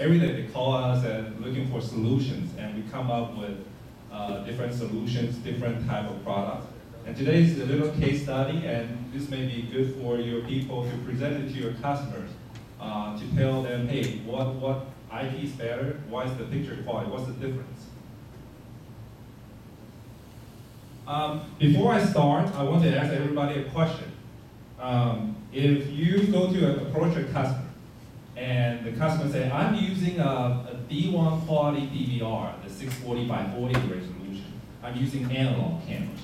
every day they call us and looking for solutions, and we come up with different solutions, different type of products. And today is a little case study, and this may be good for your people to present it to your customers, to tell them, hey, what IP is better, why is the picture quality, what's the difference? Before I start, I want to ask everybody a question. If you go to approach a customer, and the customer says, I'm using a D1 quality DVR, the 640 by 40 resolution. I'm using analog cameras.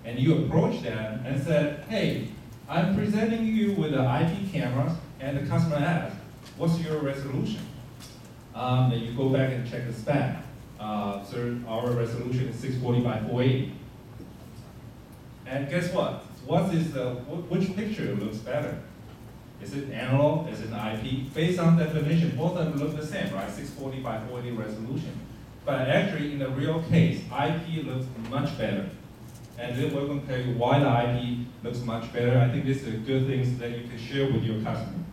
And you approach them and said, hey, I'm presenting you with the IP cameras, and the customer asks, what's your resolution? Then you go back and check the spec. So our resolution is 640 by 480. And guess what? Which picture looks better? Is it analog? Is it IP? Based on definition, both of them look the same, right? 640 by 480 resolution. But actually, in the real case, IP looks much better. And then we're going to tell you why the IP looks much better. I think this is a good thing that you can share with your customer.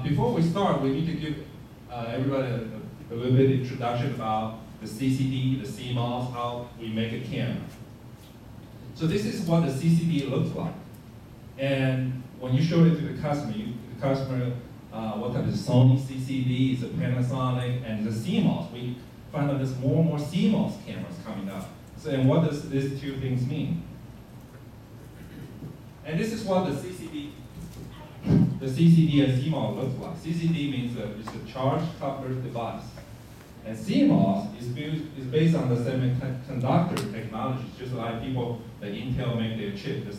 Before we start, we need to give everybody a little bit of introduction about the CCD, the CMOS, how we make a camera. So this is what the CCD looks like. And when you show it to the customer, what type of Sony CCD, is a Panasonic, and the CMOS. We find out there's more and more CMOS cameras coming up. So, and what does these two things mean? And this is what the CCD and CMOS looks like. CCD means it's a charged coupler device. And CMOS is based on the semiconductor technology, just like the Intel make their chip. The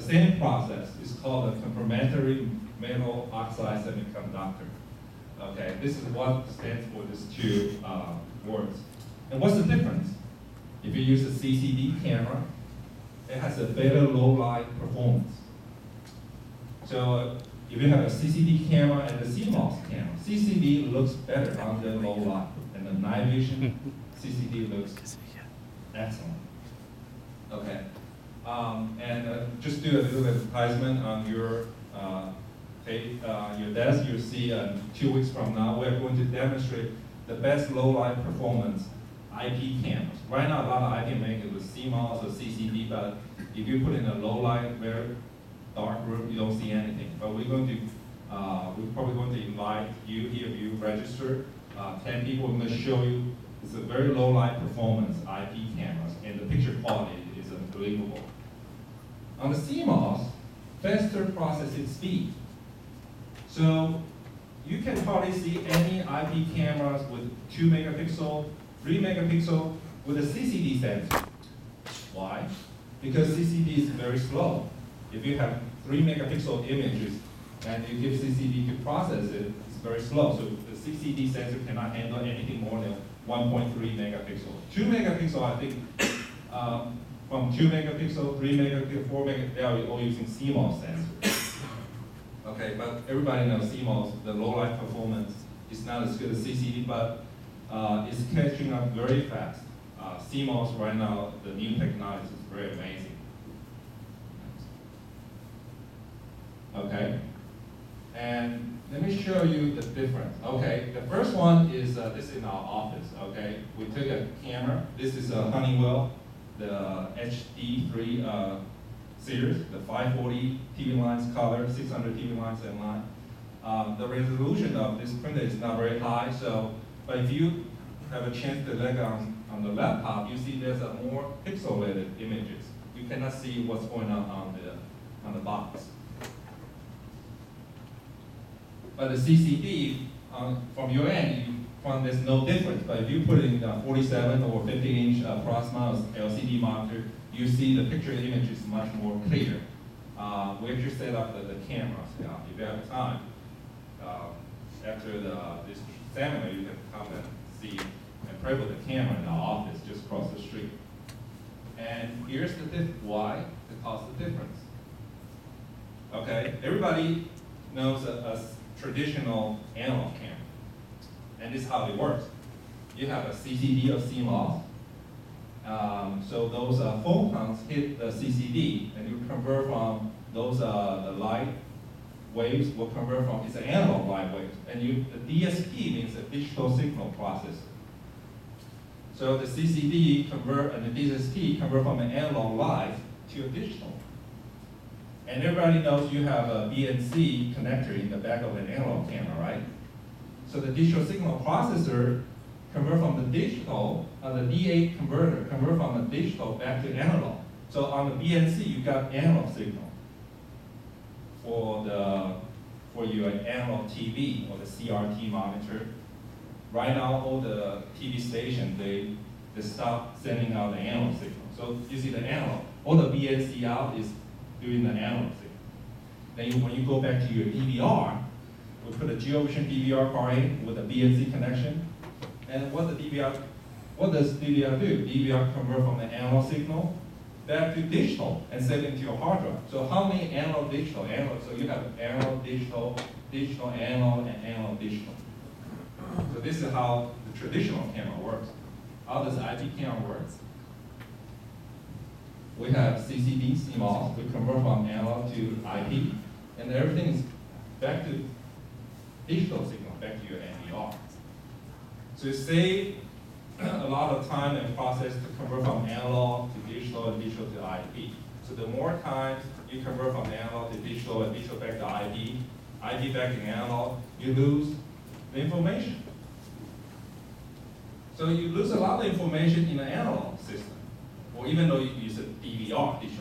same process is called a complementary metal oxide semiconductor. Okay, this is what stands for these two words. And what's the difference? If you use a CCD camera, it has a better low light performance. So if you have a CCD camera and a CMOS camera, CCD looks better under low light, and the night vision CCD looks excellent. Okay. Just do a little advertisement on your desk. You'll see 2 weeks from now, we're going to demonstrate the best low light performance IP cameras. Right now, a lot of IP makers with CMOS or CCD, but if you put in a low light, very dark room, you don't see anything. But we're probably going to invite you here, if you register, 10 people. We're going to show you it's a very low light performance IP cameras, and the picture quality is unbelievable. On the CMOS, faster processing speed. So you can hardly see any IP cameras with 2 megapixel, 3 megapixel with a CCD sensor. Why? Because CCD is very slow. If you have 3 megapixel images and you give CCD to process it, it's very slow. So the CCD sensor cannot handle anything more than 1.3 megapixel. 2 megapixel, I think, from 2 megapixel, 3 megapixel, 4 megapixel, they are all using CMOS sensors. Okay, but everybody knows CMOS, the low light performance is not as good as CCD, but it's catching up very fast. CMOS right now, the new technology is very amazing. Okay, and let me show you the difference. Okay, the first one is this is in our office. Okay, we took a camera. This is a Honeywell, the HD3 series, the 540 TV lines color, 600 TV lines and line. The resolution of this printer is not very high, so but if you have a chance to look on the laptop, you see there's a more pixelated images. You cannot see what's going on the box. But the CCD, from your end, you find there's no difference. But if you put in a 47 or 50-inch Prosmos LCD monitor, you see the picture image is much more clear. We actually set up the cameras. If you have time, after this seminar, you can come and see and play with the camera in our office just across the street. And here's the why, because the difference. Okay, everybody knows a traditional analog camera. And this is how it works. You have a CCD or CMOS. So those photons hit the CCD, and you convert from those the light waves will convert from, it's an analog light waves. And the DSP means a digital signal processor. So the CCD convert and the DSP convert from an analog light to a digital. And everybody knows you have a BNC connector in the back of an analog camera, right? So the digital signal processor convert from the digital, the D8 converter convert from the digital back to analog. So on the BNC, you got analog signal for your analog TV or the CRT monitor. Right now, all the TV stations, they stop sending out the analog signal. So you see the analog, all the BNC out is doing the analog signal. Then when you go back to your DVR, we put a GeoVision DVR card in with a BNC connection. And what does DVR do? DVR convert from the analog signal back to digital and send it to your hard drive. So how many analog, digital, analog? So you have analog, digital, digital, analog, and analog, digital. So this is how the traditional camera works. How does IP camera work? We have CCD, CMOS, we convert from analog to IP, and everything is back to digital signal, back to your NVR. So you save a lot of time and process to convert from analog to digital and digital to IP. So the more times you convert from analog to digital and digital back to IP back to analog, you lose the information. So you lose a lot of information in the analog system. Or even though you use a DVR, digital